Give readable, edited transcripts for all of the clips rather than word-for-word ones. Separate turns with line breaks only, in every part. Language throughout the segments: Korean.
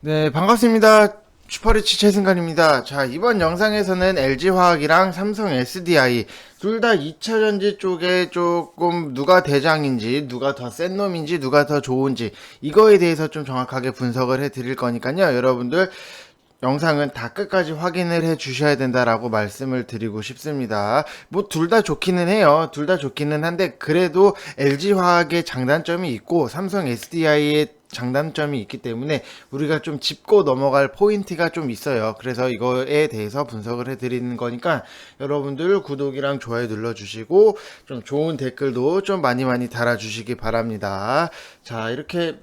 네, 반갑습니다. 슈퍼리치 최승관입니다. 자, 이번 영상에서는 LG화학이랑 삼성 SDI 둘 다 2차전지 쪽에 조금 누가 대장인지, 누가 더 센 놈인지, 누가 더 좋은지 이거에 대해서 좀 정확하게 분석을 해 드릴 거니까요. 여러분들 영상은 다 끝까지 확인을 해 주셔야 된다라고 말씀을 드리고 싶습니다. 뭐 둘 다 좋기는 해요. 둘 다 좋기는 한데 그래도 LG화학의 장단점이 있고 삼성 SDI의 장단점이 있기 때문에 우리가 좀 짚고 넘어갈 포인트가 좀 있어요. 그래서 이거에 대해서 분석을 해 드리는 거니까 여러분들 구독이랑 좋아요 눌러 주시고 좀 좋은 댓글도 좀 많이 달아 주시기 바랍니다. 자, 이렇게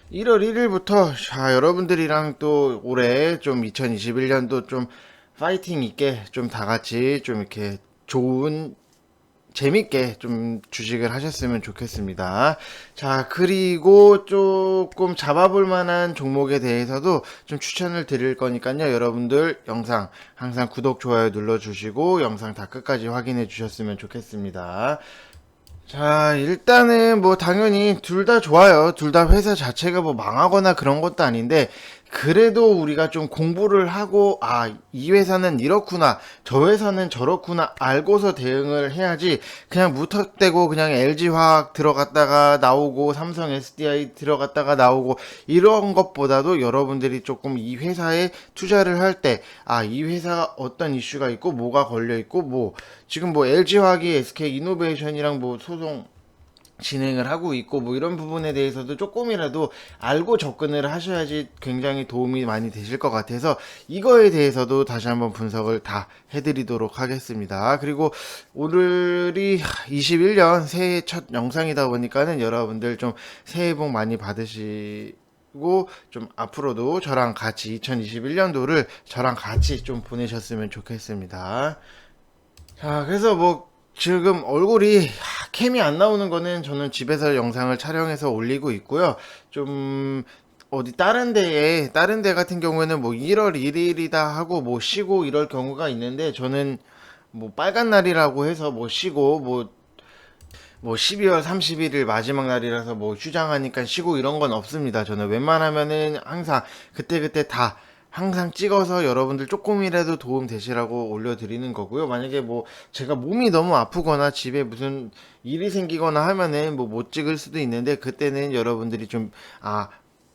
1월 1일부터 여러분들이랑 또 올해 좀 2021년도 좀 파이팅 있게 좀 다 같이 좀 이렇게 좋은 재밌게 좀 주식을 하셨으면 좋겠습니다. 자, 그리고 조금 잡아볼 만한 종목에 대해서도 좀 추천을 드릴 거니까요. 여러분들 영상 항상 구독, 좋아요 눌러주시고 영상 다 끝까지 확인해 주셨으면 좋겠습니다. 자, 일단은 뭐 당연히 둘 다 좋아요. 둘 다 회사 자체가 뭐 망하거나 그런 것도 아닌데 그래도 우리가 좀 공부를 하고 이 회사는 이렇구나, 저 회사는 저렇구나 알고서 대응을 해야지 그냥 무턱대고 그냥 LG화학 들어갔다가 나오고 삼성 SDI 들어갔다가 나오고 이런 것보다도 여러분들이 조금 이 회사에 투자를 할 때 이 회사가 어떤 이슈가 있고 뭐가 걸려 있고 뭐 지금 뭐 LG화학이 SK이노베이션이랑 뭐 소송 진행을 하고 있고 뭐 이런 부분에 대해서도 조금이라도 알고 접근을 하셔야지 굉장히 도움이 많이 되실 것 같아서 이거에 대해서도 다시 한번 분석을 다 해드리도록 하겠습니다. 그리고 오늘이 21년 새해 첫 영상이다 보니까는 여러분들 좀 새해 복 많이 받으시고 좀 앞으로도 저랑 같이 2021년도를 저랑 같이 좀 보내셨으면 좋겠습니다. 자, 그래서 뭐 지금 얼굴이 캠이 안 나오는 거는 저는 집에서 영상을 촬영해서 올리고 있고요. 좀 어디 다른 데 같은 경우에는 뭐 1월 1일이다 하고 뭐 쉬고 이럴 경우가 있는데 저는 뭐 빨간 날이라고 해서 뭐 쉬고 뭐 12월 31일 마지막 날이라서 뭐 휴장하니까 쉬고 이런 건 없습니다. 저는 웬만하면은 항상 그때그때 다 항상 찍어서 여러분들 조금이라도 도움 되시라고 올려드리는 거고요. 만약에 뭐 제가 몸이 너무 아프거나 집에 무슨 일이 생기거나 하면은 뭐 못 찍을 수도 있는데 그때는 여러분들이 좀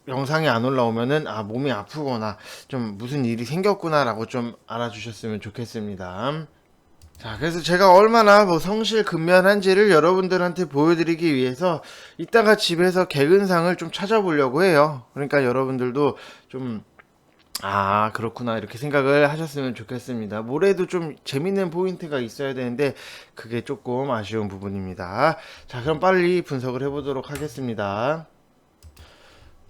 영상이 안 올라오면은 몸이 아프거나 좀 무슨 일이 생겼구나라고 좀 알아주셨으면 좋겠습니다. 자, 그래서 제가 얼마나 뭐 성실근면한지를 여러분들한테 보여드리기 위해서 이따가 집에서 개근상을 좀 찾아보려고 해요. 그러니까 여러분들도 좀, 그렇구나, 이렇게 생각을 하셨으면 좋겠습니다. 모레도 좀 재밌는 포인트가 있어야 되는데, 그게 조금 아쉬운 부분입니다. 자, 그럼 빨리 분석을 해보도록 하겠습니다.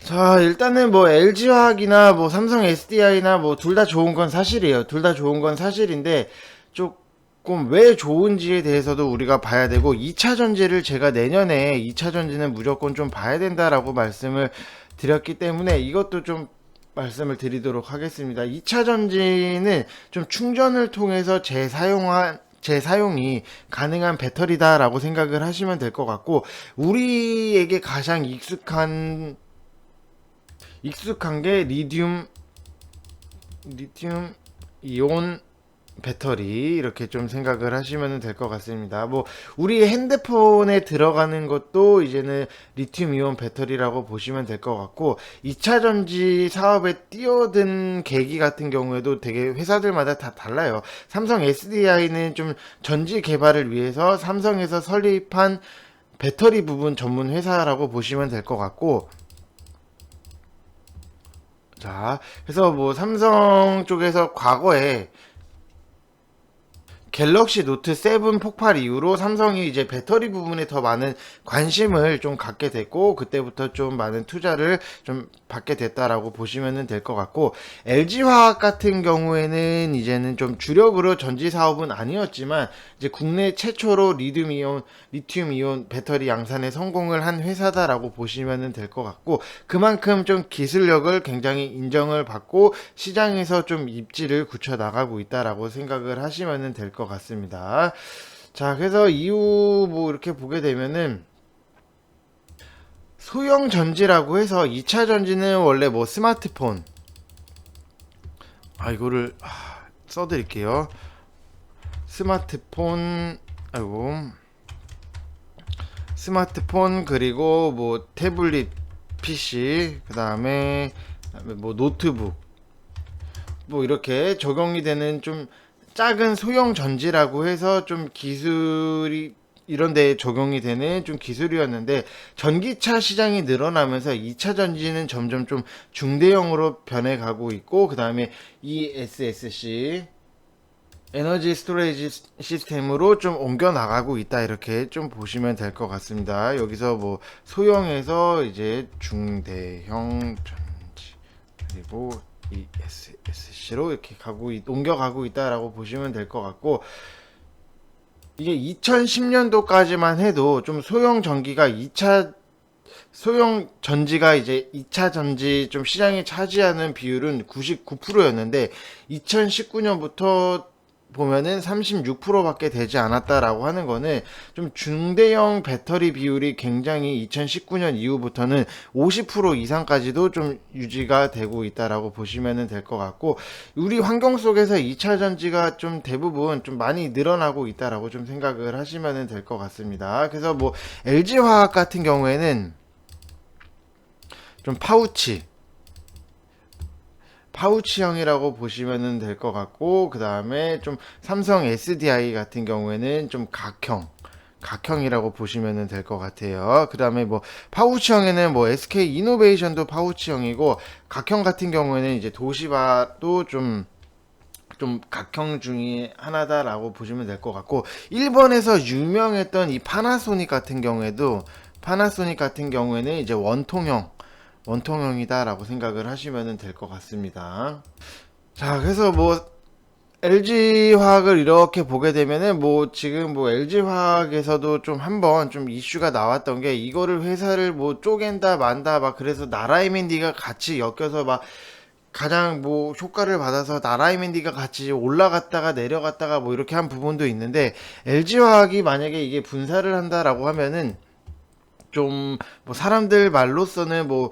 자, 일단은 뭐 LG화학이나 뭐 삼성 SDI나 뭐 둘 다 좋은 건 사실이에요. 둘 다 좋은 건 사실인데 조금 왜 좋은지에 대해서도 우리가 봐야 되고 2차 전지를 제가 내년에 2차 전지는 무조건 좀 봐야 된다라고 말씀을 드렸기 때문에 이것도 좀 말씀을 드리도록 하겠습니다. 2차 전지는 좀 충전을 통해서 재사용이 가능한 배터리다라고 생각을 하시면 될 것 같고 우리에게 가장 익숙한 게 리튬 이온 배터리 이렇게 좀 생각을 하시면 될 것 같습니다. 뭐 우리 핸드폰에 들어가는 것도 이제는 리튬 이온 배터리라고 보시면 될 것 같고 2차 전지 사업에 뛰어든 계기 같은 경우에도 되게 회사들마다 다 달라요. 삼성 SDI는 좀 전지 개발을 위해서 삼성에서 설립한 배터리 부분 전문 회사라고 보시면 될 것 같고 자, 그래서 뭐 삼성 쪽에서 과거에 갤럭시 노트 7 폭발 이후로 삼성이 이제 배터리 부분에 더 많은 관심을 좀 갖게 됐고 그때부터 좀 많은 투자를 좀 받게 됐다라고 보시면 될 것 같고 LG화학 같은 경우에는 이제는 좀 주력으로 전지 사업은 아니었지만 이제 국내 최초로 리튬 이온 배터리 양산에 성공을 한 회사다라고 보시면 될 것 같고 그만큼 좀 기술력을 굉장히 인정을 받고 시장에서 좀 입지를 굳혀 나가고 있다라고 생각을 하시면 될 것 같습니다. 자, 그래서 이후 뭐 이렇게 보게 되면은 소형 전지라고 해서 2차 전지는 원래 뭐 스마트폰, 이거를 써드릴게요. 스마트폰, 아이고, 스마트폰, 그리고 뭐 태블릿 PC, 그 다음에 뭐 노트북, 뭐 이렇게 적용이 되는 좀 작은 소형 전지라고 해서 좀 기술이 이런 데에 적용이 되는 좀 기술이었는데, 전기차 시장이 늘어나면서 2차 전지는 점점 좀 중대형으로 변해가고 있고, 그 다음에 ESSC 에너지 스토리지 시스템으로 좀 옮겨 나가고 있다, 이렇게 좀 보시면 될 것 같습니다. 여기서 뭐 소형에서 이제 중대형 전지, 그리고 ESSC로 이렇게 옮겨가고 있다라고 보시면 될 것 같고, 이게 2010년도까지만 해도 좀 소형 전지가 이제 2차 전지 좀 시장이 차지하는 비율은 99%였는데, 2019년부터 보면은 36%밖에 되지 않았다라고 하는 거는, 좀 중대형 배터리 비율이 굉장히 2019년 이후부터는 50% 이상까지도 좀 유지가 되고 있다라고 보시면 될 것 같고, 우리 환경 속에서 2차 전지가 좀 대부분 좀 많이 늘어나고 있다라고 좀 생각을 하시면 될 것 같습니다. 그래서 뭐 LG화학 같은 경우에는 좀 파우치형이라고 보시면 될 것 같고, 그 다음에 좀 삼성 SDI 같은 경우에는 좀 각형이라고 보시면 될 것 같아요. 그 다음에 뭐 파우치형에는 뭐 SK 이노베이션도 파우치형이고, 각형 같은 경우에는 이제 도시바도 좀 각형 중에 하나다라고 보시면 될 것 같고, 일본에서 유명했던 이 파나소닉 같은 경우에는 이제 원통형이다라고 생각을 하시면 될 것 같습니다. 자, 그래서 뭐 LG화학을 이렇게 보게 되면은, 뭐 지금 뭐 LG화학에서도 좀 한번 좀 이슈가 나왔던 게, 이거를 회사를 뭐 쪼갠다 만다 막, 그래서 나라이멘디가 같이 엮여서 막 가장 뭐 효과를 받아서 나라이멘디가 같이 올라갔다가 내려갔다가 뭐 이렇게 한 부분도 있는데, LG화학이 만약에 이게 분사를 한다라고 하면은 좀 뭐 사람들 말로서는 뭐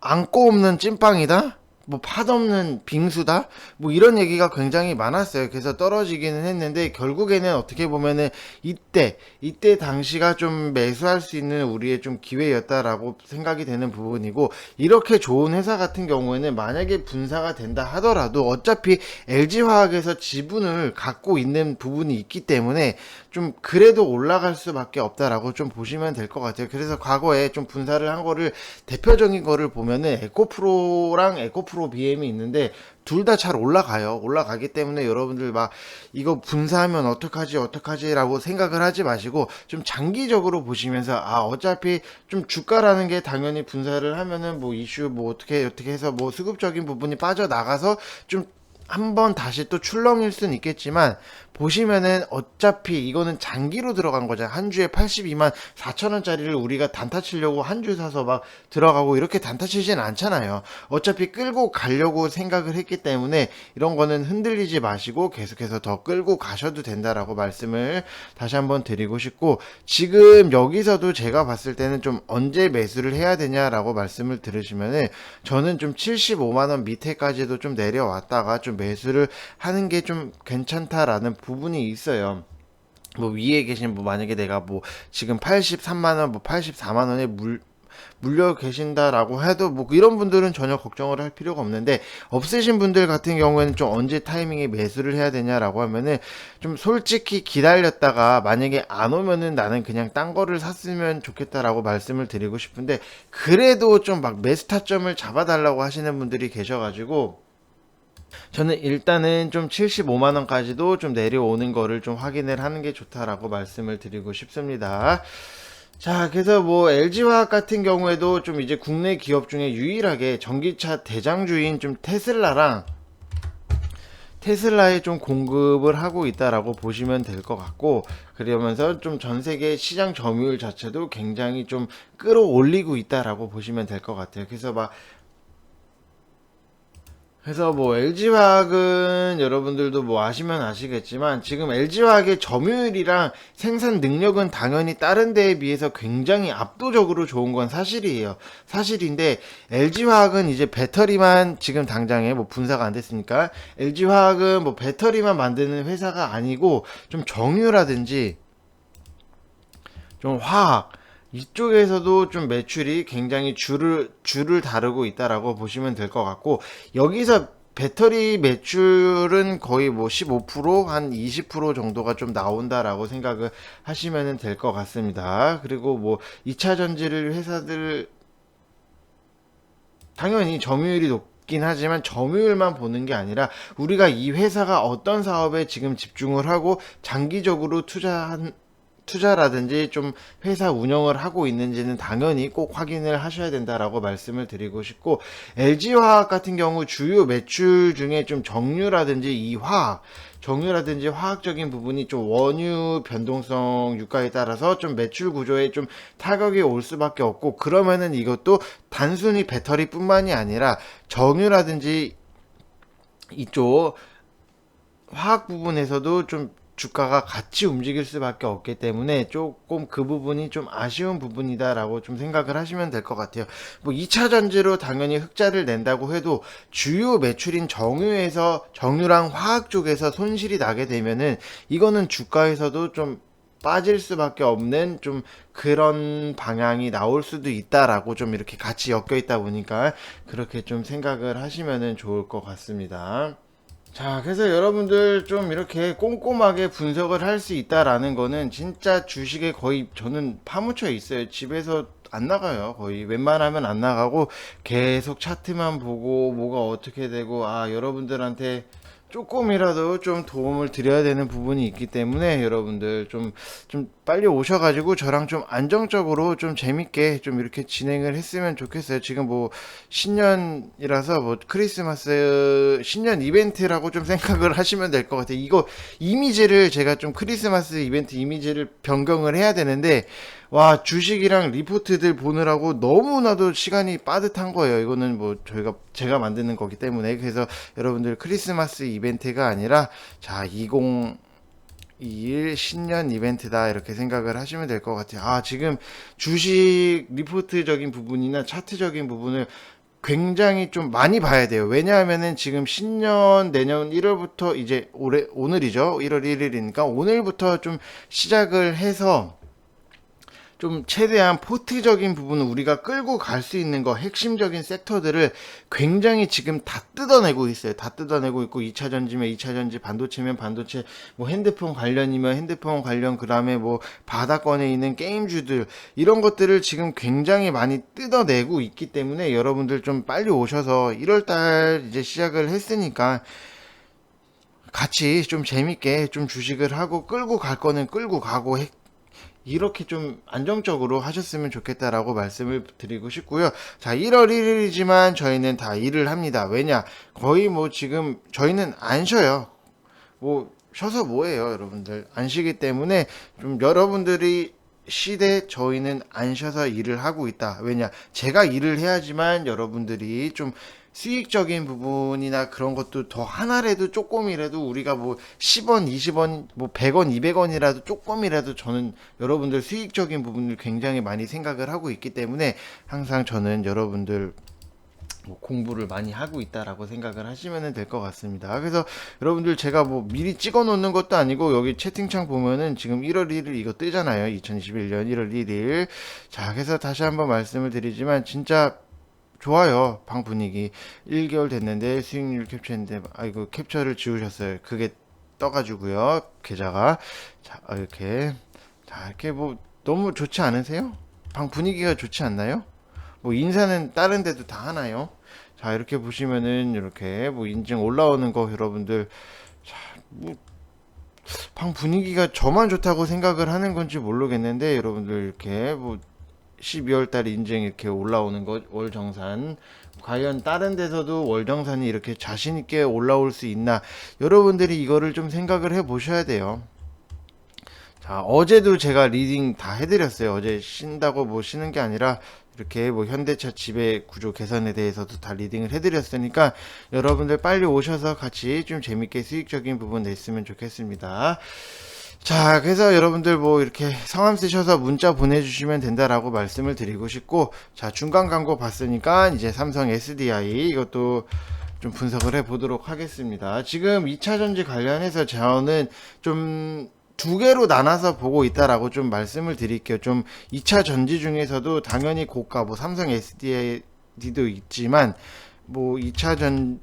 안고 없는 찐빵이다? 뭐 팥없는 빙수다? 뭐 이런 얘기가 굉장히 많았어요. 그래서 떨어지기는 했는데, 결국에는 어떻게 보면은 이때 당시가 좀 매수할 수 있는 우리의 좀 기회였다라고 생각이 되는 부분이고, 이렇게 좋은 회사 같은 경우에는 만약에 분사가 된다 하더라도 어차피 LG화학에서 지분을 갖고 있는 부분이 있기 때문에 좀 그래도 올라갈 수밖에 없다라고 좀 보시면 될 것 같아요. 그래서 과거에 좀 분사를 한 거를, 대표적인 거를 보면은 에코프로랑 에코프로 BM이 있는데, 둘 다 잘 올라가기 때문에 여러분들 막 이거 분사하면 어떡하지라고 생각을 하지 마시고, 좀 장기적으로 보시면서, 어차피 좀 주가라는 게 당연히 분사를 하면은 뭐 이슈 뭐 어떻게 해서 뭐 수급적인 부분이 빠져나가서 좀 한번 다시 또 출렁일 수는 있겠지만, 보시면은 어차피 이거는 장기로 들어간 거잖아. 한 주에 82만 4천 원짜리를 우리가 단타 치려고 한 주 사서 막 들어가고 이렇게 단타 치진 않잖아요. 어차피 끌고 가려고 생각을 했기 때문에, 이런 거는 흔들리지 마시고 계속해서 더 끌고 가셔도 된다라고 말씀을 다시 한번 드리고 싶고, 지금 여기서도 제가 봤을 때는 좀 언제 매수를 해야 되냐라고 말씀을 들으시면은, 저는 좀 75만 원 밑에까지도 좀 내려왔다가 좀 매수를 하는 게 좀 괜찮다라는 부분이 있어요. 뭐 위에 계신 뭐 만약에 내가 뭐 지금 83만원 뭐 84만원에 물려 계신다라고 해도 뭐 이런 분들은 전혀 걱정을 할 필요가 없는데, 없으신 분들 같은 경우에는 좀 언제 타이밍에 매수를 해야 되냐라고 하면은, 좀 솔직히 기다렸다가 만약에 안 오면은 나는 그냥 딴 거를 샀으면 좋겠다라고 말씀을 드리고 싶은데, 그래도 좀 막 매수 타점을 잡아달라고 하시는 분들이 계셔가지고, 저는 일단은 좀 75만원까지도 좀 내려오는 거를 좀 확인을 하는 게 좋다라고 말씀을 드리고 싶습니다. 자, 그래서 뭐 LG화학 같은 경우에도 좀 이제 국내 기업 중에 유일하게 전기차 대장주인 좀 테슬라에 좀 공급을 하고 있다라고 보시면 될 것 같고, 그러면서 좀 전 세계 시장 점유율 자체도 굉장히 좀 끌어올리고 있다라고 보시면 될 것 같아요. 그래서 뭐 LG화학은 여러분들도 뭐 아시면 아시겠지만 지금 LG화학의 점유율이랑 생산 능력은 당연히 다른 데에 비해서 굉장히 압도적으로 좋은 건 사실이에요. 사실인데 LG화학은 이제 배터리만 지금 당장에 뭐 분사가 안 됐으니까 LG화학은 뭐 배터리만 만드는 회사가 아니고 좀 정유라든지 좀 화학 이쪽에서도 좀 매출이 굉장히 줄을 다루고 있다라고 보시면 될 것 같고, 여기서 배터리 매출은 거의 뭐 15%한 20% 정도가 좀 나온다라고 생각을 하시면 될 것 같습니다. 그리고 뭐 2차 전지를 회사들 당연히 점유율이 높긴 하지만 점유율만 보는 게 아니라 우리가 이 회사가 어떤 사업에 지금 집중을 하고 장기적으로 투자라든지 좀 회사 운영을 하고 있는지는 당연히 꼭 확인을 하셔야 된다라고 말씀을 드리고 싶고, LG화학 같은 경우 주요 매출 중에 좀 정유라든지 화학적인 부분이 좀 원유 변동성 유가에 따라서 좀 매출 구조에 좀 타격이 올 수밖에 없고, 그러면은 이것도 단순히 배터리뿐만이 아니라 정유라든지 이쪽 화학 부분에서도 좀 주가가 같이 움직일 수밖에 없기 때문에 조금 그 부분이 좀 아쉬운 부분이다라고 좀 생각을 하시면 될 것 같아요. 뭐 2차 전지로 당연히 흑자를 낸다고 해도 주요 매출인 정유랑 화학 쪽에서 손실이 나게 되면은 이거는 주가에서도 좀 빠질 수밖에 없는 좀 그런 방향이 나올 수도 있다라고 좀 이렇게 같이 엮여 있다 보니까 그렇게 좀 생각을 하시면은 좋을 것 같습니다. 자, 그래서 여러분들 좀 이렇게 꼼꼼하게 분석을 할 수 있다라는 거는 진짜 주식에 거의 저는 파묻혀 있어요. 집에서 안 나가요. 거의 웬만하면 안 나가고 계속 차트만 보고 뭐가 어떻게 되고, 아, 여러분들한테 조금이라도 좀 도움을 드려야 되는 부분이 있기 때문에 여러분들 좀 빨리 오셔가지고 저랑 좀 안정적으로 좀 재밌게 좀 이렇게 진행을 했으면 좋겠어요. 지금 뭐 신년이라서 뭐 크리스마스 신년 이벤트라고 좀 생각을 하시면 될 것 같아요. 이거 이미지를 제가 좀 크리스마스 이벤트 이미지를 변경을 해야 되는데, 와, 주식이랑 리포트들 보느라고 너무나도 시간이 빠듯한 거예요. 이거는 뭐 제가 만드는 거기 때문에. 그래서 여러분들 크리스마스 이벤트가 아니라 자 2021 신년 이벤트다 이렇게 생각을 하시면 될 것 같아요. 아, 지금 주식 리포트적인 부분이나 차트적인 부분을 굉장히 좀 많이 봐야 돼요. 왜냐하면은 지금 신년 내년 1월부터 이제 오늘이죠. 1월 1일이니까 오늘부터 좀 시작을 해서 좀 최대한 포트적인 부분을 우리가 끌고 갈 수 있는 거, 핵심적인 섹터들을 굉장히 지금 다 뜯어내고 있어요. 다 뜯어내고 있고, 2차 전지면 2차 전지, 반도체면 반도체, 뭐 핸드폰 관련이면 핸드폰 관련, 그 다음에 뭐 바닥권에 있는 게임주들, 이런 것들을 지금 굉장히 많이 뜯어내고 있기 때문에 여러분들 좀 빨리 오셔서 1월달 이제 시작을 했으니까 같이 좀 재밌게 좀 주식을 하고 끌고 갈 거는 끌고 가고 이렇게 좀 안정적으로 하셨으면 좋겠다라고 말씀을 드리고 싶고요. 자, 1월 1일이지만 저희는 다 일을 합니다. 왜냐? 거의 뭐 지금 저희는 안 쉬어요. 뭐 쉬어서 뭐해요, 여러분들. 안 쉬기 때문에 좀 여러분들이 시대 저희는 안 쉬어서 일을 하고 있다. 왜냐? 제가 일을 해야지만 여러분들이 좀 수익적인 부분이나 그런 것도 더 하나라도 조금이라도 우리가 뭐 10원, 20원, 뭐 100원, 200원이라도 조금이라도 저는 여러분들 수익적인 부분을 굉장히 많이 생각을 하고 있기 때문에 항상 저는 여러분들 뭐 공부를 많이 하고 있다라고 생각을 하시면 될 것 같습니다. 그래서 여러분들 제가 뭐 미리 찍어 놓는 것도 아니고 여기 채팅창 보면은 지금 1월 1일 이거 뜨잖아요. 2021년 1월 1일. 자, 그래서 다시 한번 말씀을 드리지만 진짜 좋아요. 방 분위기 1개월 됐는데 수익률 캡처했는데 아이고 캡처를 지우셨어요. 그게 떠가지고요. 계좌가 자 이렇게 뭐 너무 좋지 않으세요? 방 분위기가 좋지 않나요? 뭐 인사는 다른 데도 다 하나요? 자, 이렇게 보시면은 이렇게 뭐 인증 올라오는 거 여러분들, 자, 뭐 방 분위기가 저만 좋다고 생각을 하는 건지 모르겠는데 여러분들 이렇게 뭐 12월 달 인증 이렇게 올라오는 것 월정산, 과연 다른 데서도 월정산이 이렇게 자신 있게 올라올 수 있나? 여러분들이 이거를 좀 생각을 해 보셔야 돼요. 자, 어제도 제가 리딩 다 해드렸어요. 어제 쉰다고 뭐 쉬는 게 아니라 이렇게 뭐 현대차 지배 구조 개선에 대해서도 다 리딩을 해드렸으니까 여러분들 빨리 오셔서 같이 좀 재밌게 수익적인 부분 냈으면 좋겠습니다. 자, 그래서 여러분들 뭐 이렇게 성함 쓰셔서 문자 보내주시면 된다라고 말씀을 드리고 싶고, 자, 중간 광고 봤으니까 이제 삼성 SDI 이것도 좀 분석을 해 보도록 하겠습니다. 지금 2차 전지 관련해서 저는 좀 두 개로 나눠서 보고 있다라고 좀 말씀을 드릴게요. 좀 2차 전지 중에서도 당연히 고가, 뭐 삼성 SDI도 있지만, 뭐 2차 전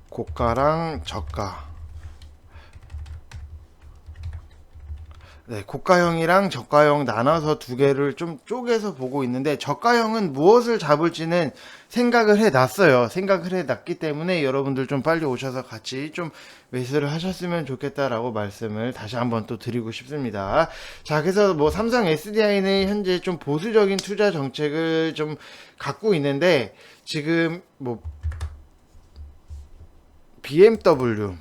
고가랑 저가, 네, 고가형이랑 저가형 나눠서 두 개를 좀 쪼개서 보고 있는데, 저가형은 무엇을 잡을지는 생각을 해 놨어요. 생각을 해 놨기 때문에 여러분들 좀 빨리 오셔서 같이 좀 매수를 하셨으면 좋겠다라고 말씀을 다시 한번 또 드리고 싶습니다. 자, 그래서 뭐 삼성 SDI는 현재 좀 보수적인 투자 정책을 좀 갖고 있는데, 지금 뭐 BMW,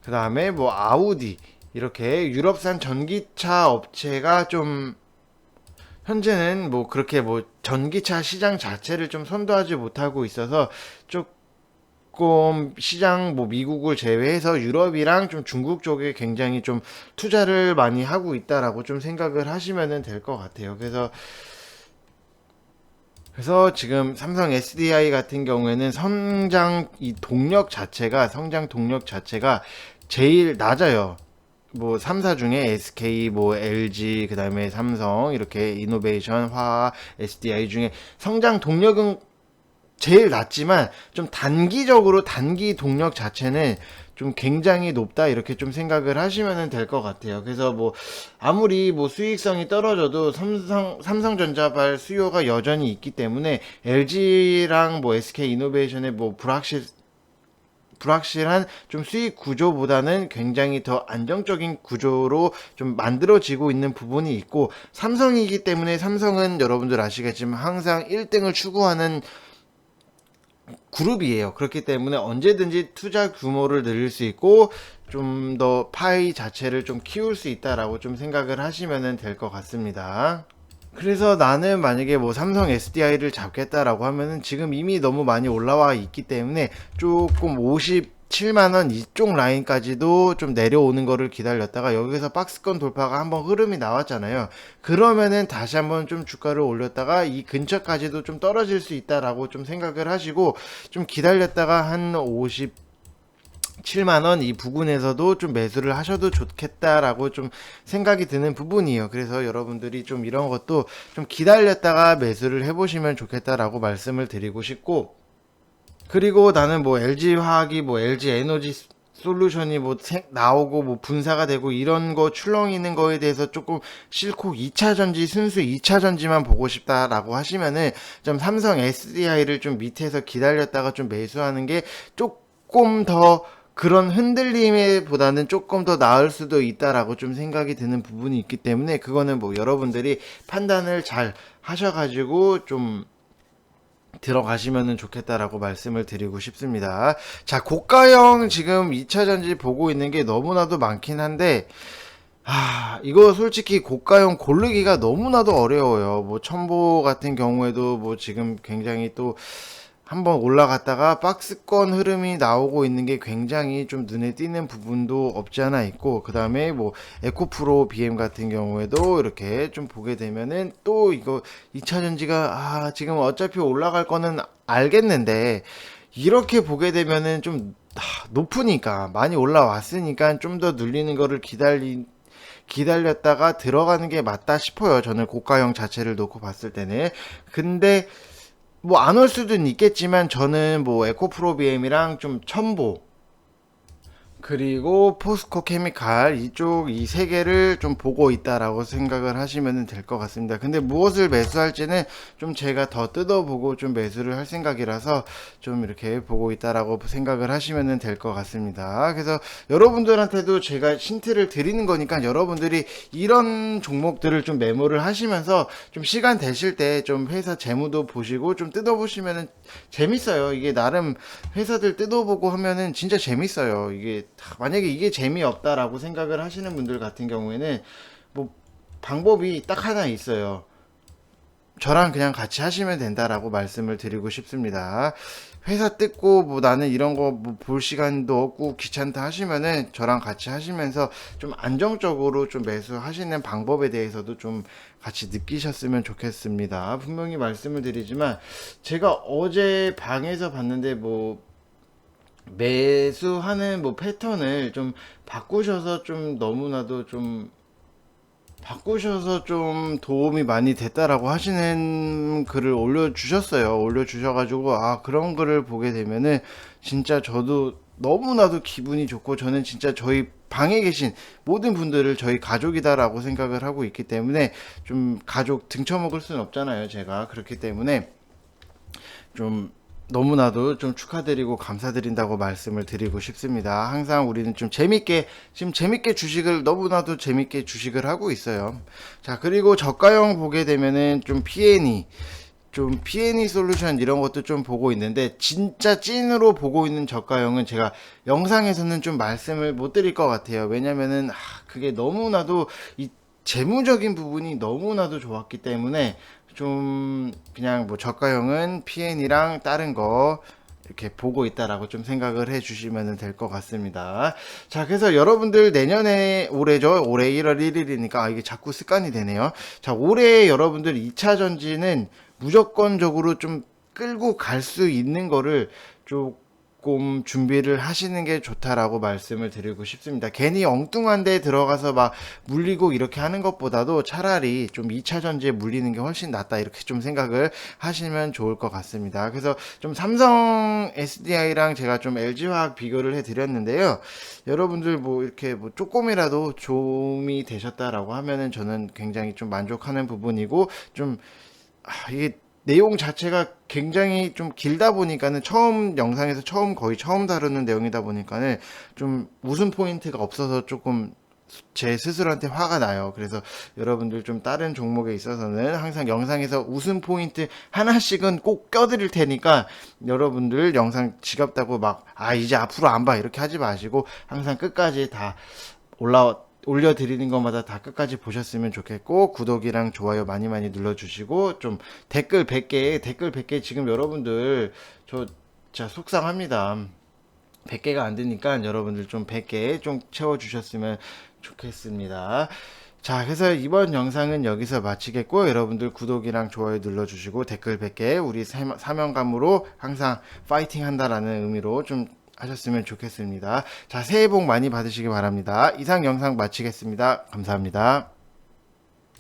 그 다음에 뭐 아우디, 이렇게 유럽산 전기차 업체가 좀 현재는 뭐 그렇게 뭐 전기차 시장 자체를 좀 선도하지 못하고 있어서 조금 시장 뭐 미국을 제외해서 유럽이랑 좀 중국 쪽에 굉장히 좀 투자를 많이 하고 있다라고 좀 생각을 하시면 될 것 같아요. 그래서 지금 삼성 SDI 같은 경우에는 성장 동력 자체가 제일 낮아요. 뭐 3사 중에 SK, 뭐 LG, 그다음에 삼성 이렇게 이노베이션, 화학, SDI 중에 성장 동력은 제일 낮지만 좀 단기적으로 단기 동력 자체는 좀 굉장히 높다 이렇게 좀 생각을 하시면 될 것 같아요. 그래서 뭐 아무리 뭐 수익성이 떨어져도 삼성전자발 수요가 여전히 있기 때문에 LG랑 뭐 SK 이노베이션의 뭐 불확실한 좀 수익 구조보다는 굉장히 더 안정적인 구조로 좀 만들어지고 있는 부분이 있고, 삼성이기 때문에 삼성은 여러분들 아시겠지만 항상 1등을 추구하는 그룹이에요. 그렇기 때문에 언제든지 투자 규모를 늘릴 수 있고 좀 더 파이 자체를 좀 키울 수 있다라고 좀 생각을 하시면 될 것 같습니다. 그래서 나는 만약에 뭐 삼성 SDI를 잡겠다라고 하면은 지금 이미 너무 많이 올라와 있기 때문에 조금 57만원 이쪽 라인까지도 좀 내려오는 거를 기다렸다가 여기서 박스권 돌파가 한번 흐름이 나왔잖아요. 그러면은 다시 한번 좀 주가를 올렸다가 이 근처까지도 좀 떨어질 수 있다라고 좀 생각을 하시고 좀 기다렸다가 한 7만원 이 부근에서도 좀 매수를 하셔도 좋겠다라고 좀 생각이 드는 부분이에요. 그래서 여러분들이 좀 이런 것도 좀 기다렸다가 매수를 해보시면 좋겠다라고 말씀을 드리고 싶고, 그리고 나는 뭐 LG화학이 뭐 LG에너지 솔루션이 뭐 나오고 뭐 분사가 되고 이런 거 출렁이는 거에 대해서 조금 싫고 2차 전지 순수 2차 전지만 보고 싶다라고 하시면은 좀 삼성 SDI를 좀 밑에서 기다렸다가 좀 매수하는 게 조금 더 그런 흔들림에 보다는 조금 더 나을 수도 있다라고 좀 생각이 드는 부분이 있기 때문에 그거는 뭐 여러분들이 판단을 잘 하셔가지고 좀 들어가시면 좋겠다라고 말씀을 드리고 싶습니다. 자, 고가형 지금 2차 전지 보고 있는 게 너무나도 많긴 한데, 이거 솔직히 고가형 고르기가 너무나도 어려워요. 뭐 첨보 같은 경우에도 뭐 지금 굉장히 또 한번 올라갔다가 박스권 흐름이 나오고 있는 게 굉장히 좀 눈에 띄는 부분도 없지 않아 있고, 그 다음에 뭐 에코프로 BM 같은 경우에도 이렇게 좀 보게 되면은 또 이거 2차 전지가 지금 어차피 올라갈 거는 알겠는데 이렇게 보게 되면은 좀 높으니까 많이 올라왔으니까 좀 더 눌리는 거를 기다렸다가 들어가는 게 맞다 싶어요. 저는 고가형 자체를 놓고 봤을 때는. 근데 뭐 안 올 수도 있겠지만 저는 뭐 에코프로 BM이랑 좀 첨보, 그리고 포스코 케미칼 이쪽 이 세 개를 좀 보고 있다라고 생각을 하시면 될 것 같습니다. 근데 무엇을 매수할지는 좀 제가 더 뜯어보고 좀 매수를 할 생각이라서 좀 이렇게 보고 있다라고 생각을 하시면 될 것 같습니다. 그래서 여러분들한테도 제가 힌트를 드리는 거니까 여러분들이 이런 종목들을 좀 메모를 하시면서 좀 시간 되실 때 좀 회사 재무도 보시고 좀 뜯어보시면 재밌어요. 이게 나름 회사들 뜯어보고 하면은 진짜 재밌어요. 이게 만약에 이게 재미없다라고 생각을 하시는 분들 같은 경우에는 뭐 방법이 딱 하나 있어요. 저랑 그냥 같이 하시면 된다라고 말씀을 드리고 싶습니다. 회사 뜯고 뭐 나는 이런 거 뭐 볼 시간도 없고 귀찮다 하시면은 저랑 같이 하시면서 좀 안정적으로 좀 매수하시는 방법에 대해서도 좀 같이 느끼셨으면 좋겠습니다. 분명히 말씀을 드리지만 제가 어제 방에서 봤는데 뭐 매수하는 뭐 패턴을 좀 바꾸셔서 좀 너무나도 좀 바꾸셔서 좀 도움이 많이 됐다라고 하시는 글을 올려주셨어요. 올려주셔가지고, 아, 그런 글을 보게 되면은 진짜 저도 너무나도 기분이 좋고, 저는 진짜 저희 방에 계신 모든 분들을 저희 가족이다라고 생각을 하고 있기 때문에 좀 가족 등쳐먹을 수는 없잖아요. 제가. 그렇기 때문에 좀 너무나도 좀 축하드리고 감사드린다고 말씀을 드리고 싶습니다. 항상 우리는 좀 재밌게, 지금 재밌게 주식을, 너무나도 재밌게 주식을 하고 있어요. 자, 그리고 저가형 보게 되면은 좀 P&E, 좀 P&E 솔루션 이런 것도 좀 보고 있는데, 진짜 찐으로 보고 있는 저가형은 제가 영상에서는 좀 말씀을 못 드릴 것 같아요. 왜냐면은, 그게 너무나도 이 재무적인 부분이 너무나도 좋았기 때문에 좀 그냥 뭐 저가형은 PN이랑 다른 거 이렇게 보고 있다라고 좀 생각을 해 주시면 될 것 같습니다. 자, 그래서 여러분들 내년에 올해죠. 올해 1월 1일이니까 이게 자꾸 습관이 되네요. 자, 올해 여러분들 2차 전지는 무조건적으로 좀 끌고 갈 수 있는 거를 조금 준비를 하시는 게 좋다라고 말씀을 드리고 싶습니다. 괜히 엉뚱한 데 들어가서 막 물리고 이렇게 하는 것보다도 차라리 좀 2차 전지에 물리는 게 훨씬 낫다 이렇게 좀 생각을 하시면 좋을 것 같습니다. 그래서 좀 삼성 SDI랑 제가 좀 LG화학 비교를 해 드렸는데요. 여러분들 뭐 이렇게 뭐 조금이라도 도움이 되셨다라고 하면은 저는 굉장히 좀 만족하는 부분이고 좀 이게 내용 자체가 굉장히 좀 길다 보니까는 처음 영상에서 거의 처음 다루는 내용이다 보니까는 좀 웃음 포인트가 없어서 조금 제 스스로한테 화가 나요. 그래서 여러분들 좀 다른 종목에 있어서는 항상 영상에서 웃음 포인트 하나씩은 꼭 껴드릴 테니까 여러분들 영상 지겹다고 막, 이제 앞으로 안 봐. 이렇게 하지 마시고 항상 끝까지 다 올려드리는 것마다 다 끝까지 보셨으면 좋겠고, 구독이랑 좋아요 많이 많이 눌러주시고, 좀 댓글 100개 지금 여러분들, 저 진짜 속상합니다. 100개가 안 되니까 여러분들 좀 100개 좀 채워주셨으면 좋겠습니다. 자, 그래서 이번 영상은 여기서 마치겠고, 여러분들 구독이랑 좋아요 눌러주시고, 댓글 100개, 우리 사명감으로 항상 파이팅 한다라는 의미로 좀 하셨으면 좋겠습니다. 자, 새해 복 많이 받으시기 바랍니다. 이상 영상 마치겠습니다. 감사합니다.